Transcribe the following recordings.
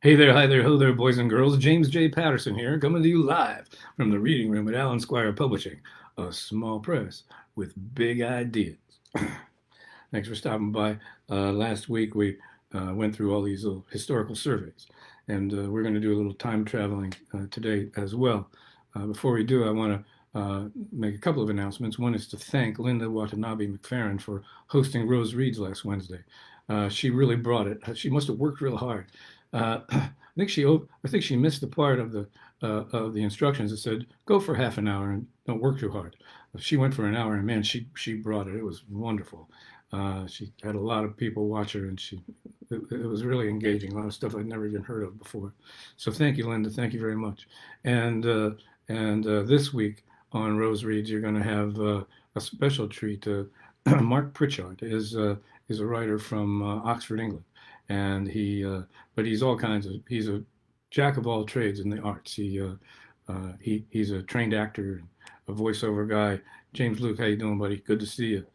Hey there, hi there, ho there, boys and girls. James J. Patterson here, coming to you live from the reading room at Allen Squire Publishing, a small press with big ideas. Thanks for stopping by. Last week we went through all these little historical surveys, and we're going to do a little time traveling today as well. Before we do, I want to make a couple of announcements. One is to thank Linda Watanabe McFerrin for hosting Rose Reads last Wednesday. She really brought it. She must have worked real hard. I think she missed the part of the instructions that said go for half an hour and don't work too hard. She went for an hour, and man, she brought it. It was wonderful. She had a lot of people watch her, and it was really engaging. A lot of stuff I'd never even heard of before. So thank you, Linda. Thank you very much. And this week on Rose Reads, you're going to have a special treat. Mark Pritchard is a writer from Oxford, England, and but he's all kinds of. He's a jack of all trades in the arts. He's a trained actor, a voiceover guy. James Luke, how you doing, buddy? Good to see you.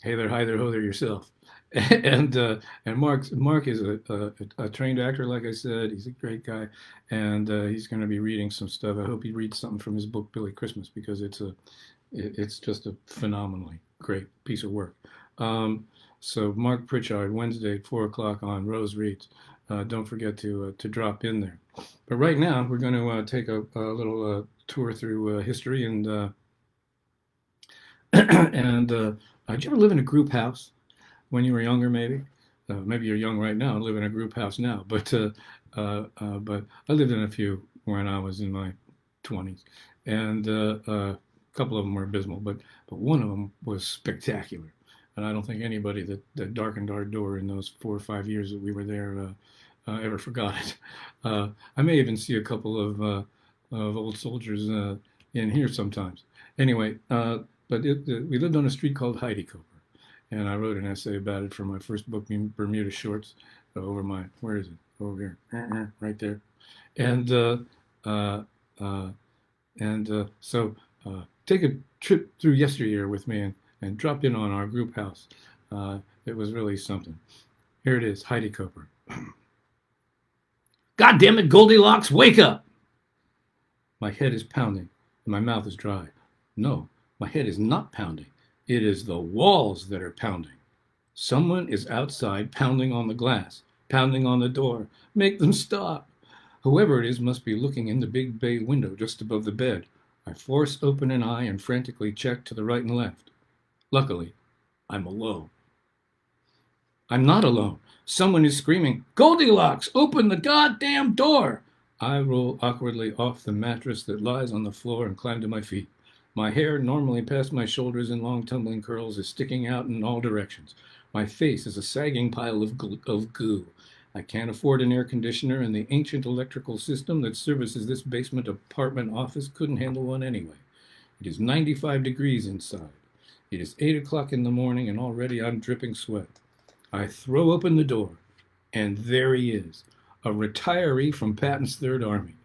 Hey there, hi there, ho there yourself. And Mark is a trained actor, like I said. He's a great guy, and he's going to be reading some stuff. I hope he reads something from his book Billy Christmas because it's just a phenomenally great piece of work. So Mark Pritchard, Wednesday at 4 o'clock on Rose Reads. Don't forget to drop in there. But right now we're going to take a little tour through history and and did you ever live in a group house when you were younger? Maybe you're young right now and live in a group house now. But I lived in a few when I was in my 20s, and a couple of them were abysmal, but one of them was spectacular. And I don't think anybody that darkened our door in those 4 or 5 years that we were there ever forgot it. I may even see a couple of old soldiers in here sometimes. Anyway, we lived on a street called Huidekoper, and I wrote an essay about it for my first book, Bermuda Shorts, where is it? Over here, right there. And uh, uh, so take a trip through yesteryear with me and drop in on our group house. It was really something. Here it is, Huidekoper. God damn it, Goldilocks, wake up! My head is pounding and my mouth is dry. No, my head is not pounding. It is the walls that are pounding. Someone is outside pounding on the glass, pounding on the door. Make them stop. Whoever it is must be looking in the big bay window just above the bed. I force open an eye and frantically check to the right and left. Luckily, I'm alone. I'm not alone. Someone is screaming, Goldilocks, open the goddamn door! I roll awkwardly off the mattress that lies on the floor and climb to my feet. My hair, normally past my shoulders in long tumbling curls, is sticking out in all directions. My face is a sagging pile of goo. I can't afford an air conditioner, and the ancient electrical system that services this basement apartment office couldn't handle one anyway. It is 95 degrees inside. It is 8 o'clock in the morning, and already I'm dripping sweat. I throw open the door, and there he is, a retiree from Patton's Third Army,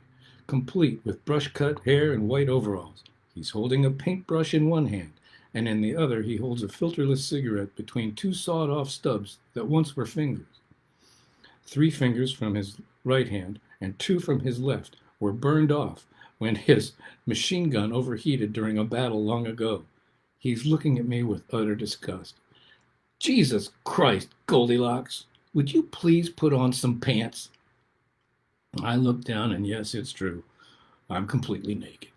complete with brush-cut hair and white overalls. He's holding a paintbrush in one hand, and in the other he holds a filterless cigarette between two sawed-off stubs that once were fingers. 3 fingers from his right hand and 2 from his left were burned off when his machine gun overheated during a battle long ago. He's looking at me with utter disgust. Jesus Christ, Goldilocks, would you please put on some pants? I look down, and yes, it's true. I'm completely naked.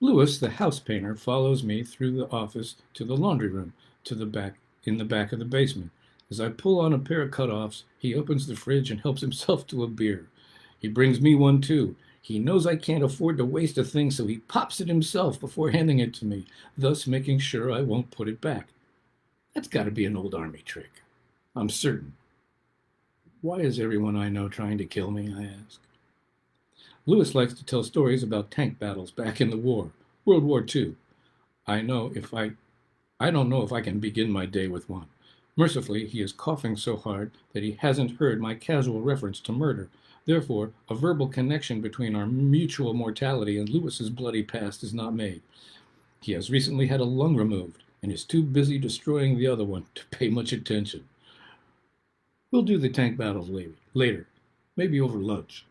Lewis, the house painter, follows me through the office to the laundry room, in the back of the basement. As I pull on a pair of cutoffs, he opens the fridge and helps himself to a beer. He brings me one too. He knows I can't afford to waste a thing, so he pops it himself before handing it to me, thus making sure I won't put it back. That's got to be an old army trick. I'm certain. Why is everyone I know trying to kill me, I ask. Lewis likes to tell stories about tank battles back in the war, World War II. I don't know if I can begin my day with one. Mercifully, he is coughing so hard that he hasn't heard my casual reference to murder. Therefore, a verbal connection between our mutual mortality and Lewis's bloody past is not made. He has recently had a lung removed and is too busy destroying the other one to pay much attention. We'll do the tank battles later. Maybe over lunch.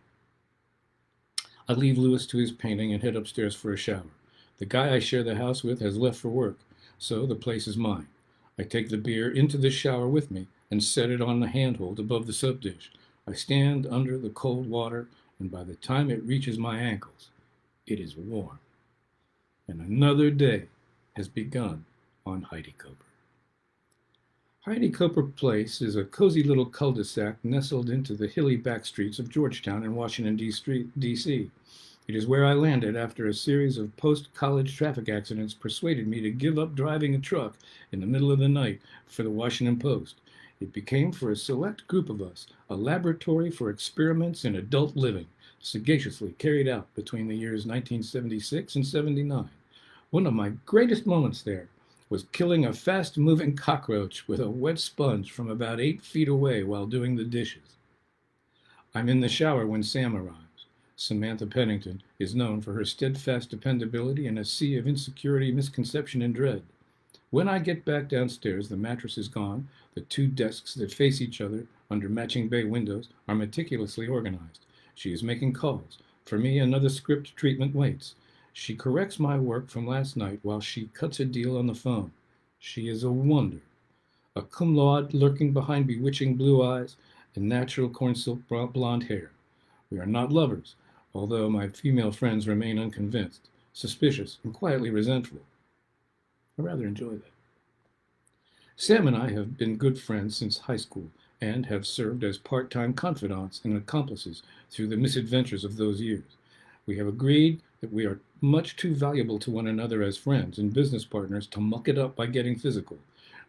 I leave Lewis to his painting and head upstairs for a shower. The guy I share the house with has left for work, so the place is mine. I take the beer into the shower with me and set it on the handhold above the soap dish. I stand under the cold water, and by the time it reaches my ankles, it is warm. And another day has begun on Huidekoper. Huidekoper Place is a cozy little cul-de-sac nestled into the hilly back streets of Georgetown in Washington, D.C. It is where I landed after a series of post-college traffic accidents persuaded me to give up driving a truck in the middle of the night for the Washington Post. It became, for a select group of us, a laboratory for experiments in adult living, sagaciously carried out between the years 1976 and 79. One of my greatest moments there was killing a fast-moving cockroach with a wet sponge from about 8 feet away while doing the dishes. I'm in the shower when Sam arrives. Samantha Pennington is known for her steadfast dependability in a sea of insecurity, misconception, and dread. When I get back downstairs, the mattress is gone. The 2 desks that face each other under matching bay windows are meticulously organized. She is making calls. For me, another script treatment waits. She corrects my work from last night while she cuts a deal on the phone. She is a wonder. A cum laude lurking behind bewitching blue eyes and natural corn silk blonde hair. We are not lovers, although my female friends remain unconvinced, suspicious, and quietly resentful. I rather enjoy that. Sam and I have been good friends since high school and have served as part-time confidants and accomplices through the misadventures of those years. We have agreed that we are much too valuable to one another as friends and business partners to muck it up by getting physical.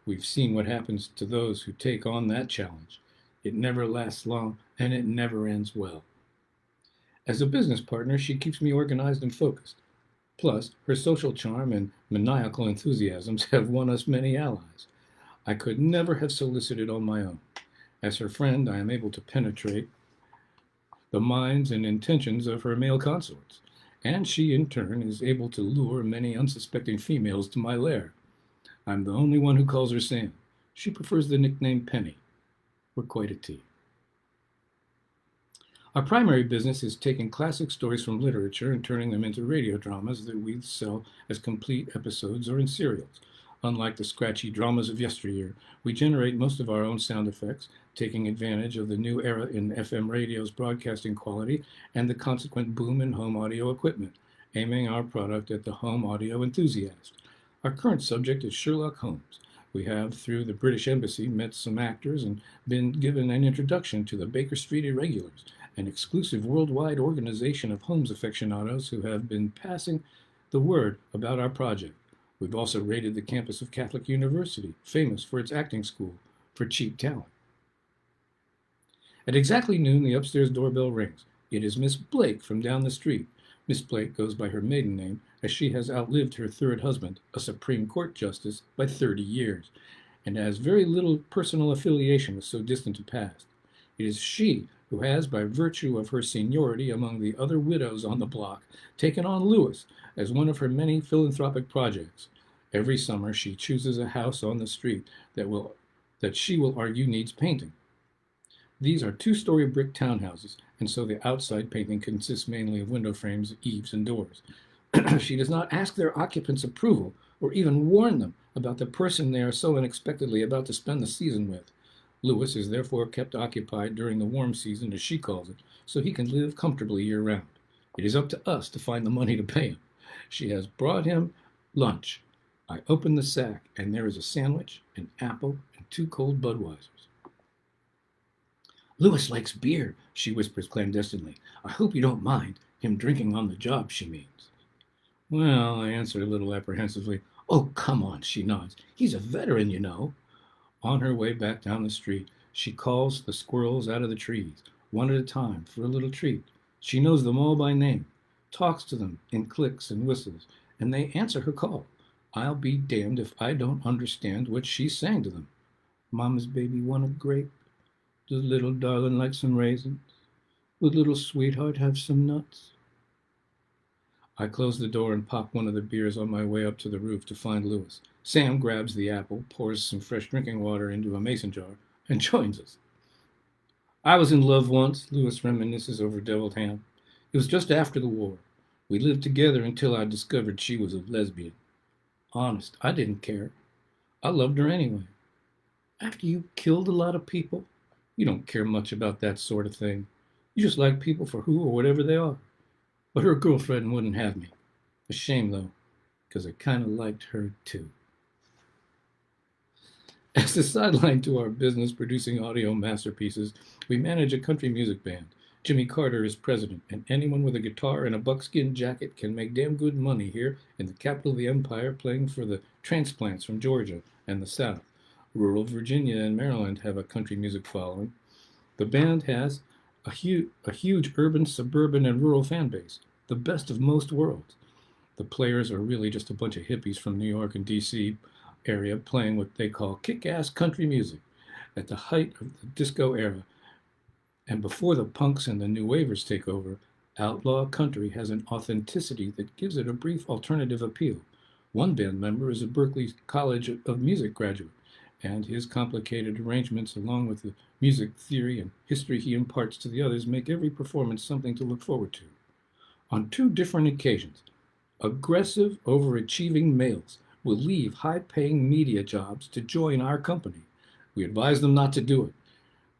We've seen what happens to those who take on that challenge. It never lasts long, and it never ends well. As a business partner, she keeps me organized and focused. Plus, her social charm and maniacal enthusiasms have won us many allies. I could never have solicited on my own. As her friend, I am able to penetrate the minds and intentions of her male consorts, and she, in turn, is able to lure many unsuspecting females to my lair. I'm the only one who calls her Sam. She prefers the nickname Penny. We're quite a team. Our primary business is taking classic stories from literature and turning them into radio dramas that we sell as complete episodes or in serials. Unlike the scratchy dramas of yesteryear, we generate most of our own sound effects, taking advantage of the new era in FM radio's broadcasting quality and the consequent boom in home audio equipment, aiming our product at the home audio enthusiast. Our current subject is Sherlock Holmes. We have, through the British Embassy, met some actors and been given an introduction to the Baker Street Irregulars, an exclusive worldwide organization of Holmes aficionados who have been passing the word about our project. We've also raided the campus of Catholic University, famous for its acting school, for cheap talent. At exactly noon, the upstairs doorbell rings. It is Miss Blake from down the street. Miss Blake goes by her maiden name, as she has outlived her third husband, a Supreme Court justice, by 30 years, and has very little personal affiliation with so distant a past. It is she who has, by virtue of her seniority among the other widows on the block, taken on Lewis as one of her many philanthropic projects. Every summer she chooses a house on the street that she will argue needs painting. These are 2-story brick townhouses, and so the outside painting consists mainly of window frames, eaves, and doors. She does not ask their occupants' approval or even warn them about the person they are so unexpectedly about to spend the season with. Lewis is therefore kept occupied during the warm season, as she calls it, so he can live comfortably year-round. It is up to us to find the money to pay him. She has brought him lunch. I open the sack, and there is a sandwich, an apple, and 2 cold Budweisers. "Lewis likes beer," she whispers clandestinely. "I hope you don't mind him drinking on the job," she means. "Well," I answer a little apprehensively. "Oh, come on," she nods. "He's a veteran, you know." On her way back down the street, she calls the squirrels out of the trees, one at a time, for a little treat. She knows them all by name, talks to them in clicks and whistles, and they answer her call. I'll be damned if I don't understand what she's saying to them. "Mama's baby want a grape? Does little darling like some raisins? Would little sweetheart have some nuts?" I close the door and pop one of the beers on my way up to the roof to find Lewis. Sam grabs the apple, pours some fresh drinking water into a mason jar, and joins us. I was in love once, Lewis reminisces over deviled ham. It was just after the war. We lived together until I discovered she was a lesbian. Honest, I didn't care. I loved her anyway. After you killed a lot of people, you don't care much about that sort of thing. You just like people for who or whatever they are. But her girlfriend wouldn't have me. A shame, though, because I kind of liked her, too. As a sideline to our business producing audio masterpieces, we manage a country music band. Jimmy Carter is president, and anyone with a guitar and a buckskin jacket can make damn good money here in the capital of the empire playing for the transplants from Georgia and the South. Rural Virginia and Maryland have a country music following. The band has a huge urban, suburban, and rural fan base, the best of most worlds. The players are really just a bunch of hippies from New York and D.C. area playing what they call kick-ass country music at the height of the disco era. And before the punks and the new wavers take over, outlaw country has an authenticity that gives it a brief alternative appeal. One band member is a Berklee College of Music graduate, and his complicated arrangements, along with the music theory and history he imparts to the others, make every performance something to look forward to. On 2 different occasions, aggressive, overachieving males will leave high-paying media jobs to join our company. We advise them not to do it.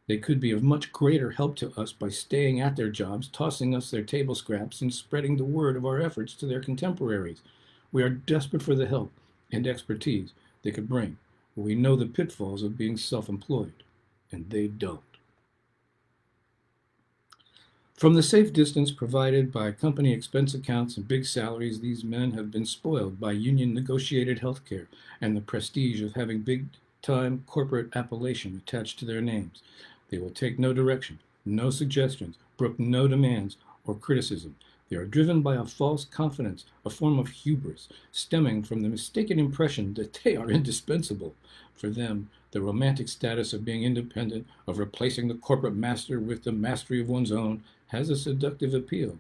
They could be of much greater help to us by staying at their jobs, tossing us their table scraps, and spreading the word of our efforts to their contemporaries. We are desperate for the help and expertise they could bring. We know the pitfalls of being self-employed, and they don't. From the safe distance provided by company expense accounts and big salaries, these men have been spoiled by union-negotiated health care and the prestige of having big-time corporate appellation attached to their names. They will take no direction, no suggestions, brook no demands or criticism. They are driven by a false confidence, a form of hubris, stemming from the mistaken impression that they are indispensable. For them, the romantic status of being independent, of replacing the corporate master with the mastery of one's own, has a seductive appeal.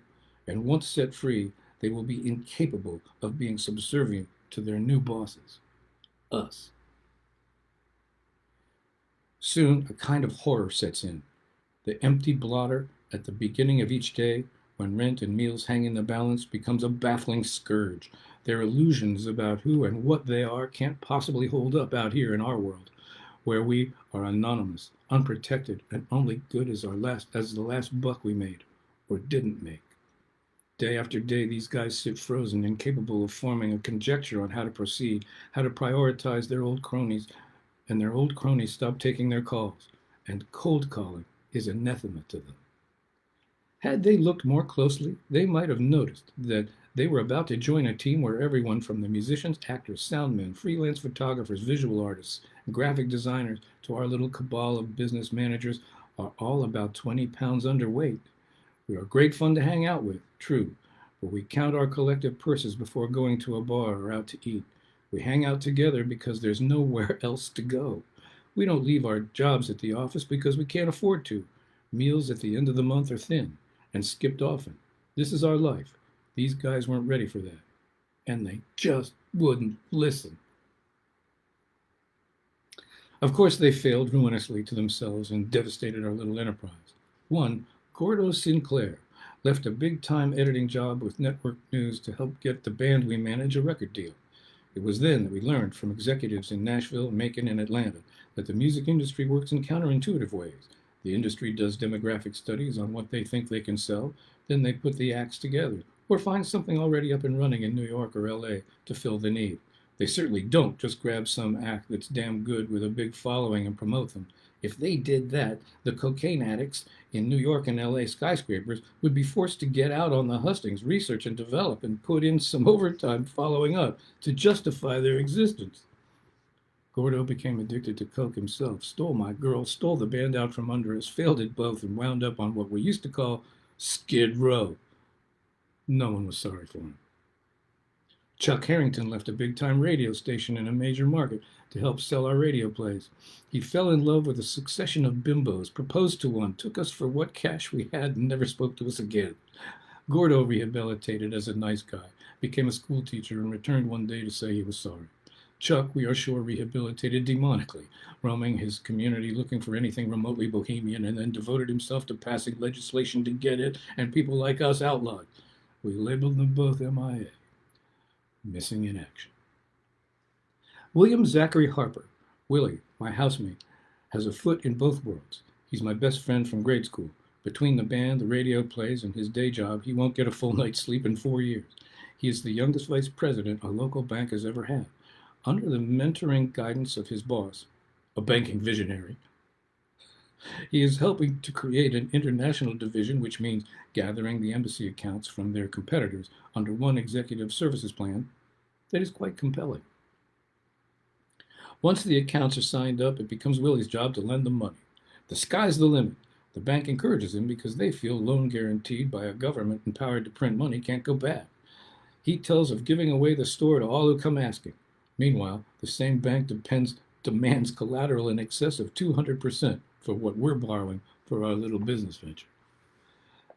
And once set free, they will be incapable of being subservient to their new bosses, us. Soon, a kind of horror sets in. The empty blotter at the beginning of each day, when rent and meals hang in the balance, becomes a baffling scourge. Their illusions about who and what they are can't possibly hold up out here in our world, where we are anonymous, unprotected, and only good as the last buck we made or didn't make. Day after day, these guys sit frozen, incapable of forming a conjecture on how to proceed, how to prioritize their old cronies, and their old cronies stop taking their calls, and cold calling is anathema to them. Had they looked more closely, they might have noticed that they were about to join a team where everyone from the musicians, actors, soundmen, freelance photographers, visual artists, and graphic designers to our little cabal of business managers are all about 20 pounds underweight. We are great fun to hang out with, true, but we count our collective purses before going to a bar or out to eat. We hang out together because there's nowhere else to go. We don't leave our jobs at the office because we can't afford to. Meals at the end of the month are thin and skipped often. This is our life. These guys weren't ready for that. And they just wouldn't listen. Of course, they failed ruinously to themselves and devastated our little enterprise. One, Gordo Sinclair, left a big-time editing job with Network News to help get the band we manage a record deal. It was then that we learned from executives in Nashville, Macon, and Atlanta that the music industry works in counterintuitive ways. The industry does demographic studies on what they think they can sell, then they put the acts together, or find something already up and running in New York or LA to fill the need. They certainly don't just grab some act that's damn good with a big following and promote them. If they did that, the cocaine addicts in New York and LA skyscrapers would be forced to get out on the hustings, research and develop, and put in some overtime following up to justify their existence. Gordo became addicted to coke himself, stole my girl, stole the band out from under us, failed at both, and wound up on what we used to call Skid Row. No one was sorry for him. Chuck Harrington left a big-time radio station in a major market to help sell our radio plays. He fell in love with a succession of bimbos, proposed to one, took us for what cash we had, and never spoke to us again. Gordo rehabilitated as a nice guy, became a school teacher, and returned one day to say he was sorry. Chuck, we are sure, rehabilitated demonically, roaming his community looking for anything remotely bohemian, and then devoted himself to passing legislation to get it and people like us outlawed. We labeled them both MIA, missing in action. William Zachary Harper, Willie, my housemate, has a foot in both worlds. He's my best friend from grade school. Between the band, the radio plays, and his day job, he won't get a full night's sleep in 4 years. He is the youngest vice president a local bank has ever had. Under the mentoring guidance of his boss, a banking visionary, he is helping to create an international division, which means gathering the embassy accounts from their competitors under one executive services plan that is quite compelling. Once the accounts are signed up, it becomes Willie's job to lend them money. The sky's the limit. The bank encourages him because they feel loan guaranteed by a government empowered to print money can't go bad. He tells of giving away the store to all who come asking. Meanwhile, the same bank demands collateral in excess of 200% for what we're borrowing for our little business venture.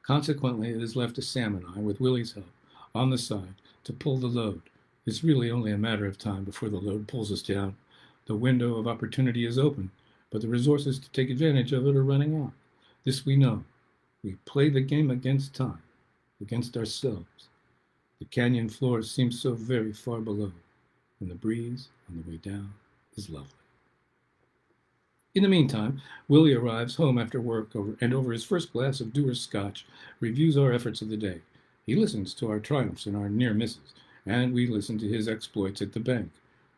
Consequently, it is left to Sam and I, with Willie's help, on the side, to pull the load. It's really only a matter of time before the load pulls us down. The window of opportunity is open, but the resources to take advantage of it are running out. This we know. We play the game against time, against ourselves. The canyon floor seems so very far below, and the breeze on the way down is lovely. In the meantime, Willie arrives home after work and over his first glass of Dewar's Scotch, reviews our efforts of the day. He listens to our triumphs and our near misses, and we listen to his exploits at the bank.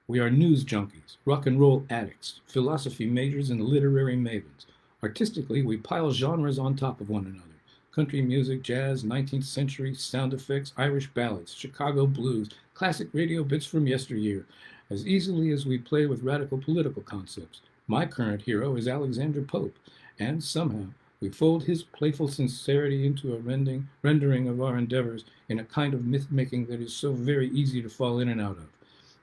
We are news junkies, rock and roll addicts, philosophy majors, and literary mavens. Artistically, we pile genres on top of one another. Country music, jazz, 19th century, sound effects, Irish ballads, Chicago blues, classic radio bits from yesteryear, as easily as we play with radical political concepts. My current hero is Alexander Pope, and somehow we fold his playful sincerity into a rendering of our endeavors in a kind of myth-making that is so very easy to fall in and out of.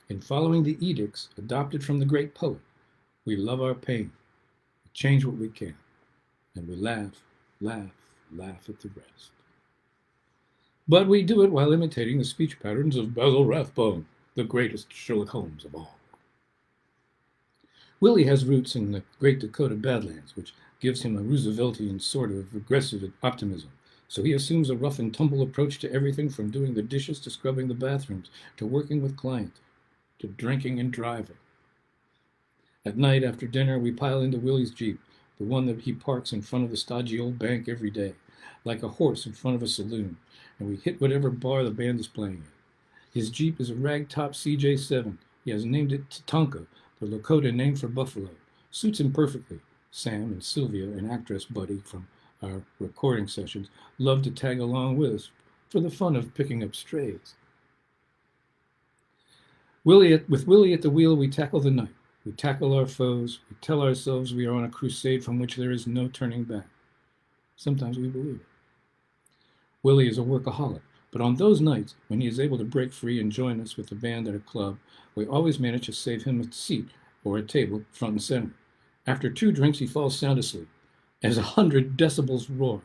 In following the edicts adopted from the great poet, we love our pain, we change what we can, and we laugh at the rest. But we do it while imitating the speech patterns of Basil Rathbone, the greatest Sherlock Holmes of all. Willie has roots in the Great Dakota Badlands, which gives him a Rooseveltian sort of aggressive optimism. So he assumes a rough and tumble approach to everything from doing the dishes to scrubbing the bathrooms, to working with clients, to drinking and driving. At night after dinner, we pile into Willie's Jeep, the one that he parks in front of the stodgy old bank every day, like a horse in front of a saloon, and we hit whatever bar the band is playing at. His Jeep is a ragtop CJ7. He has named it Tatanka, the Lakota name for buffalo. Suits him perfectly. Sam and Sylvia, an actress buddy from our recording sessions, love to tag along with us for the fun of picking up strays. With Willie at the wheel, we tackle the night. We tackle our foes. We tell ourselves we are on a crusade from which there is no turning back. Sometimes we believe it. Willie is a workaholic, but on those nights when he is able to break free and join us with the band at a club, we always manage to save him a seat or a table front and center. After 2 drinks, he falls sound asleep as 100 decibels roar.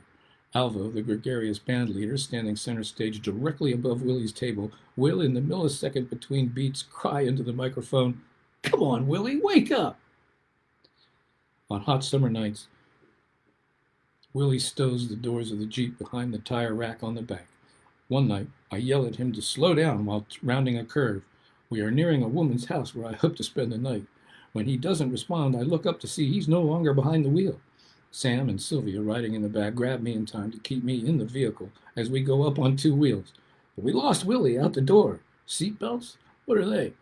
Alvo, the gregarious band leader, standing center stage directly above Willie's table, will, in the millisecond between beats, cry into the microphone, "Come on, Willie, wake up!" On hot summer nights, Willie stows the doors of the Jeep behind the tire rack on the back. One night, I yell at him to slow down while rounding a curve. We are nearing a woman's house where I hope to spend the night. When he doesn't respond, I look up to see he's no longer behind the wheel. Sam and Sylvia, riding in the back, grab me in time to keep me in the vehicle as we go up on 2 wheels. But we lost Willie out the door. Seatbelts? What are they?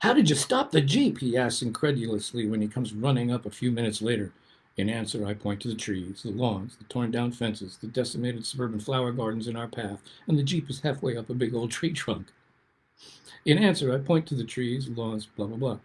"How did you stop the Jeep?" he asks incredulously when he comes running up a few minutes later. In answer, I point to the trees, the lawns, the torn-down fences, the decimated suburban flower gardens in our path, and the Jeep is halfway up a big old tree trunk. In answer, I point to the trees, lawns, blah, blah, blah.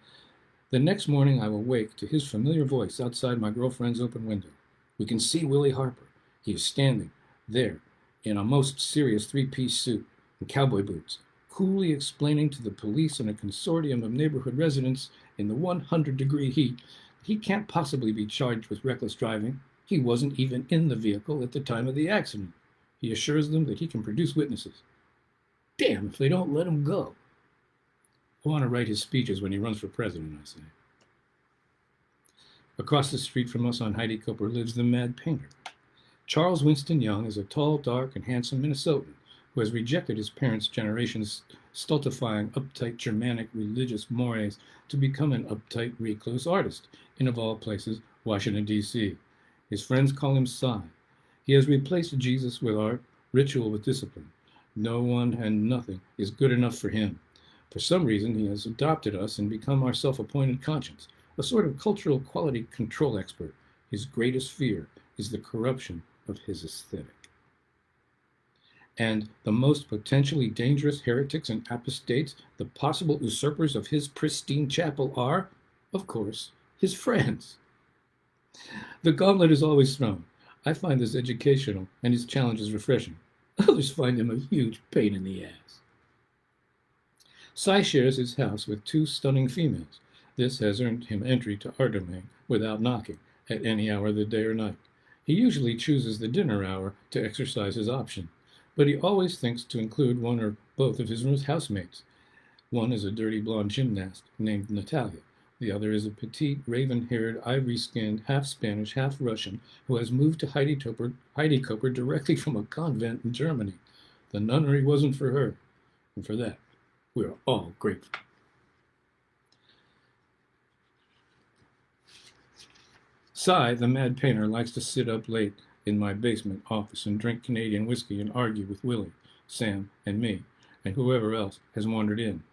The next morning, I will wake to his familiar voice outside my girlfriend's open window. We can see Willie Harper. He is standing there in a most serious 3-piece suit and cowboy boots, coolly explaining to the police and a consortium of neighborhood residents in the 100-degree heat he can't possibly be charged with reckless driving. He wasn't even in the vehicle at the time of the accident. He assures them that he can produce witnesses. Damn if they don't let him go. I want to write his speeches when he runs for president, I say. Across the street from us on Huidekoper lives the mad painter. Charles Winston Young is a tall, dark, and handsome Minnesotan who has rejected his parents' generation's stultifying, uptight Germanic religious mores to become an uptight, recluse artist in, of all places, Washington, D.C. His friends call him Cy. He has replaced Jesus with art, ritual with discipline. No one and nothing is good enough for him. For some reason, he has adopted us and become our self-appointed conscience, a sort of cultural quality control expert. His greatest fear is the corruption of his aesthetic. And the most potentially dangerous heretics and apostates, the possible usurpers of his pristine chapel are, of course, his friends. The gauntlet is always thrown. I find this educational and his challenges refreshing. Others find him a huge pain in the ass. Cy shares his house with two stunning females. This has earned him entry to our domain without knocking at any hour of the day or night. He usually chooses the dinner hour to exercise his option, but he always thinks to include one or both of his housemates. One is a dirty blonde gymnast named Natalia. The other is a petite, raven-haired, ivory-skinned, half-Spanish, half-Russian who has moved to Huidekoper directly from a convent in Germany. The nunnery wasn't for her, and for that, we are all grateful. Cy, the mad painter, likes to sit up late in my basement office and drink Canadian whiskey and argue with Willie, Sam, and me, and whoever else has wandered in,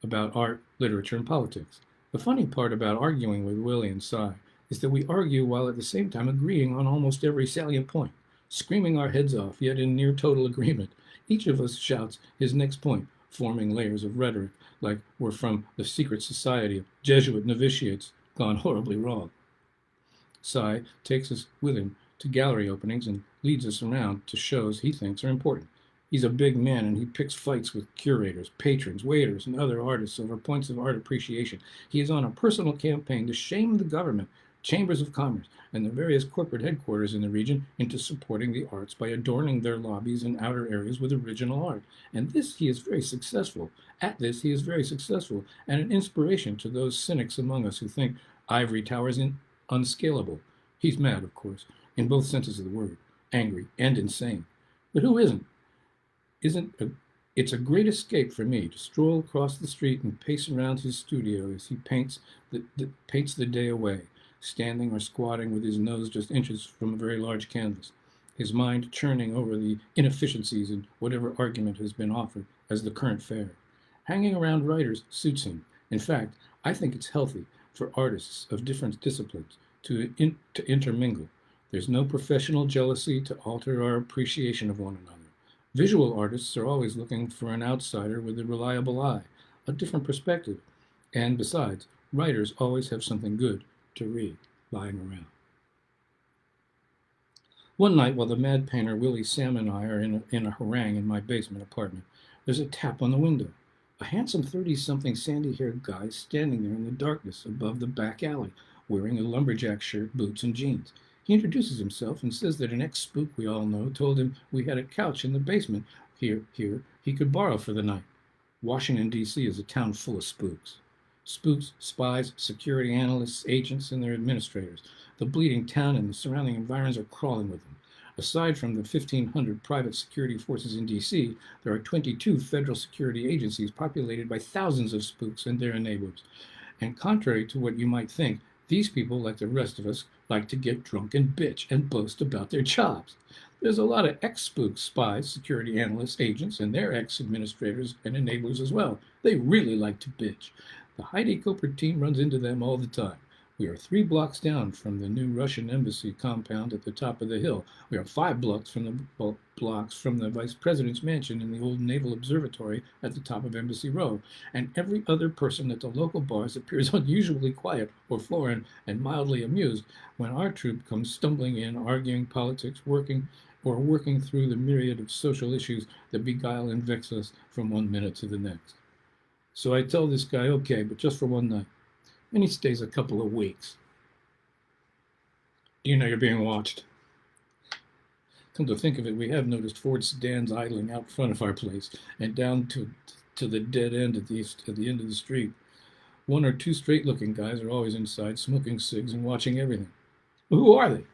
about art, literature, and politics. The funny part about arguing with Willie and Cy is that we argue while at the same time agreeing on almost every salient point, screaming our heads off, yet in near total agreement. Each of us shouts his next point, forming layers of rhetoric like we're from the secret society of Jesuit novitiates gone horribly wrong. Cy takes us with him to gallery openings and leads us around to shows he thinks are important. He's a big man and he picks fights with curators, patrons, waiters, and other artists over points of art appreciation. He is on a personal campaign to shame the government, chambers of commerce, and the various corporate headquarters in the region into supporting the arts by adorning their lobbies and outer areas with original art. And this he is very successful. At this he is very successful and an inspiration to those cynics among us who think ivory towers unscalable. He's mad, of course, in both senses of the word, angry and insane. But who isn't? It's a great escape for me to stroll across the street and pace around his studio as he paints the day away, standing or squatting with his nose just inches from a very large canvas, his mind churning over the inefficiencies in whatever argument has been offered as the current fare. Hanging around writers suits him. In fact, I think it's healthy for artists of different disciplines to intermingle. There's no professional jealousy to alter our appreciation of one another. Visual artists are always looking for an outsider with a reliable eye, a different perspective, and besides, writers always have something good to read lying around. One night, while the mad painter Willie, Sam, and I are in a harangue in my basement apartment, there's a tap on the window. A handsome 30-something sandy-haired guy standing there in the darkness above the back alley, wearing a lumberjack shirt, boots, and jeans. He introduces himself and says that an ex-spook we all know told him we had a couch in the basement here he could borrow for the night. Washington, D.C. is a town full of spooks. Spooks, spies, security analysts, agents, and their administrators. The bleeding town and the surrounding environs are crawling with them. Aside from the 1,500 private security forces in D.C., there are 22 federal security agencies populated by thousands of spooks and their enablers. And contrary to what you might think, these people, like the rest of us, like to get drunk and bitch and boast about their jobs. There's a lot of ex-spooks, spies, security analysts, agents, and their ex-administrators and enablers as well. They really like to bitch. The Huidekoper team runs into them all the time. We are 3 blocks down from the new Russian embassy compound at the top of the hill. We are 5 blocks from the vice president's mansion in the old Naval Observatory at the top of Embassy Row. And every other person at the local bars appears unusually quiet or foreign and mildly amused when our troupe comes stumbling in, arguing politics, working through the myriad of social issues that beguile and vex us from one minute to the next. So I tell this guy, okay, but just for one night. And he stays a couple of weeks. You know you're being watched. Come to think of it, we have noticed Ford sedans idling out front of our place and down to the dead end at the end of the street. One or two straight-looking guys are always inside, smoking cigs and watching everything. Who are they?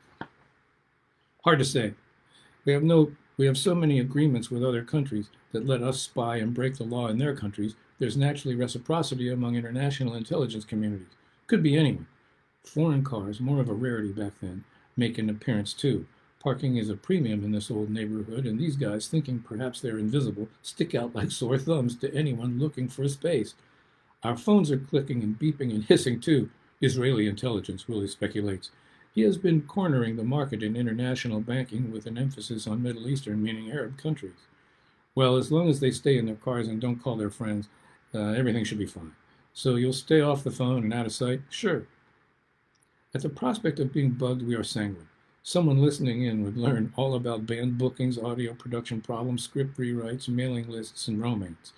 Hard to say. We have so many agreements with other countries that let us spy and break the law in their countries. There's naturally reciprocity among international intelligence communities. Could be anyone. Foreign cars, more of a rarity back then, make an appearance too. Parking is a premium in this old neighborhood, and these guys, thinking perhaps they're invisible, stick out like sore thumbs to anyone looking for a space. Our phones are clicking and beeping and hissing too. Israeli intelligence, Willie speculates. He has been cornering the market in international banking with an emphasis on Middle Eastern, meaning Arab countries. Well, as long as they stay in their cars and don't call their friends, everything should be fine. So you'll stay off the phone and out of sight? Sure. At the prospect of being bugged, we are sanguine. Someone listening in would learn all about band bookings, audio production problems, script rewrites, mailing lists, and romance.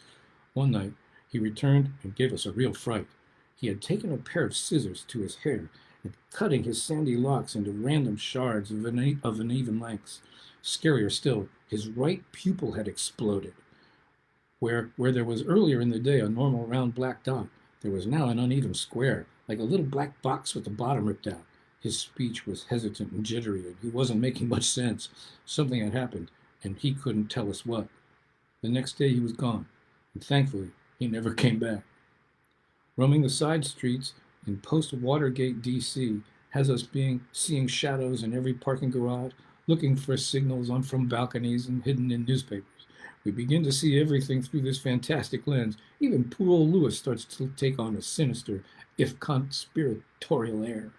One night, he returned and gave us a real fright. He had taken a pair of scissors to his hair and cutting his sandy locks into random shards of uneven lengths. Scarier still, his right pupil had exploded. Where there was earlier in the day a normal round black dot, there was now an uneven square, like a little black box with the bottom ripped out. His speech was hesitant and jittery, and he wasn't making much sense. Something had happened, and he couldn't tell us what. The next day he was gone, and thankfully he never came back. Roaming the side streets in post-Watergate, D.C., has us seeing shadows in every parking garage, looking for signals from balconies and hidden in newspapers. We begin to see everything through this fantastic lens. Even poor old Lewis starts to take on a sinister, if conspiratorial air.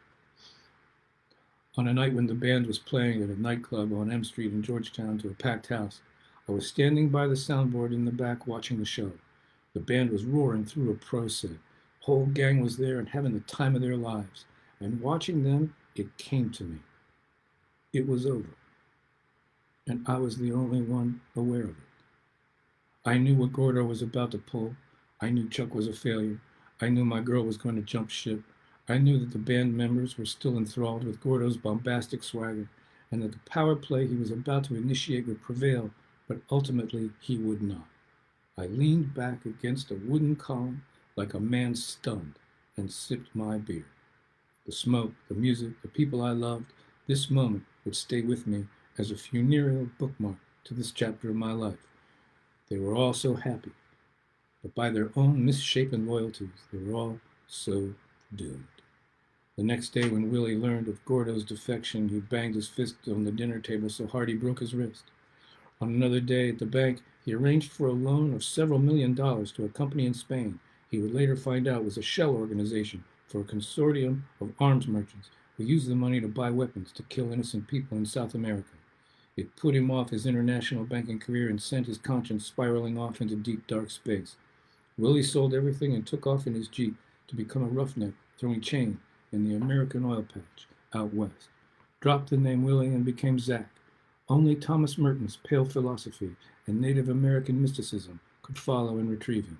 On a night when the band was playing at a nightclub on M Street in Georgetown to a packed house, I was standing by the soundboard in the back watching the show. The band was roaring through a pro set. The whole gang was there and having the time of their lives. And watching them, it came to me. It was over. And I was the only one aware of it. I knew what Gordo was about to pull. I knew Chuck was a failure. I knew my girl was going to jump ship. I knew that the band members were still enthralled with Gordo's bombastic swagger, and that the power play he was about to initiate would prevail, but ultimately he would not. I leaned back against a wooden column like a man stunned and sipped my beer. The smoke, the music, the people I loved, this moment would stay with me as a funereal bookmark to this chapter of my life. They were all so happy, but by their own misshapen loyalties, they were all so doomed. The next day, when Willie learned of Gordo's defection, he banged his fist on the dinner table so hard he broke his wrist. On another day at the bank, he arranged for a loan of several $million to a company in Spain he would later find out was a shell organization for a consortium of arms merchants who used the money to buy weapons to kill innocent people in South America. It put him off his international banking career and sent his conscience spiraling off into deep, dark space. Willie sold everything and took off in his Jeep to become a roughneck throwing chain in the American oil patch out west. Dropped the name Willie and became Zach. Only Thomas Merton's pale philosophy and Native American mysticism could follow and retrieve him.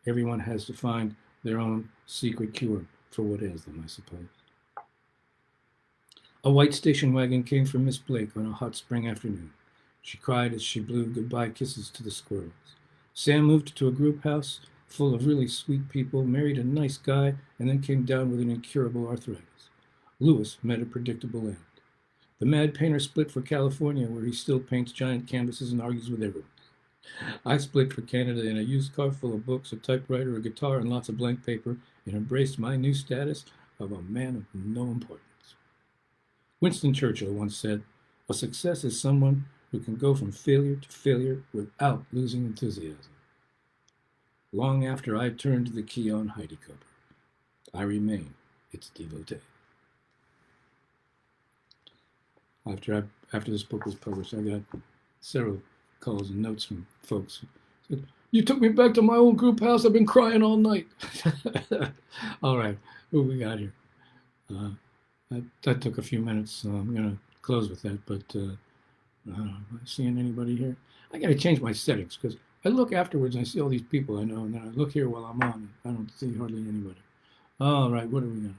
Everyone has to find their own secret cure for what ails them, I suppose. A white station wagon came for Miss Blake on a hot spring afternoon. She cried as she blew goodbye kisses to the squirrels. Sam moved to a group house full of really sweet people, married a nice guy, and then came down with an incurable arthritis. Lewis met a predictable end. The mad painter split for California, where he still paints giant canvases and argues with everyone. I split for Canada in a used car full of books, a typewriter, a guitar, and lots of blank paper, and embraced my new status of a man of no importance. Winston Churchill once said, "A success is someone who can go from failure to failure without losing enthusiasm." Long after I turned the key on Huidekoper, I remain its devotee. After this book was published, I got several calls and notes from folks who said, "You took me back to my old group house. I've been crying all night." All right, who we got here? That took a few minutes, so I'm going to close with that, but am I seeing anybody here? I got to change my settings, because I look afterwards and I see all these people I know, and then I look here while I'm on, and I don't see hardly anybody. All right, what do we got?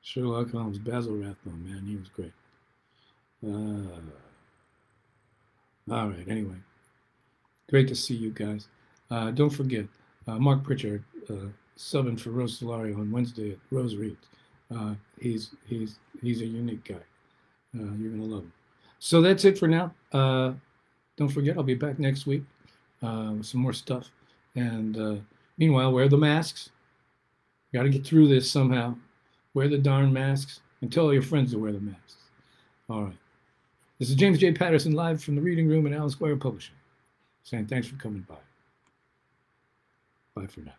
Sherlock Holmes, Basil Rathbone, man, he was great. All right, anyway. Great to see you guys. Don't forget, Mark Pritchard, subbing for Rose Solario on Wednesday at Rose Reads. He's a unique guy. You're gonna love him. So that's it for now. Don't forget, I'll be back next week with some more stuff. And meanwhile, wear the masks. Got to get through this somehow. Wear the darn masks and tell all your friends to wear the masks. All right. This is James J. Patterson live from the Reading Room at Allen Square Publishing, saying thanks for coming by. Bye for now.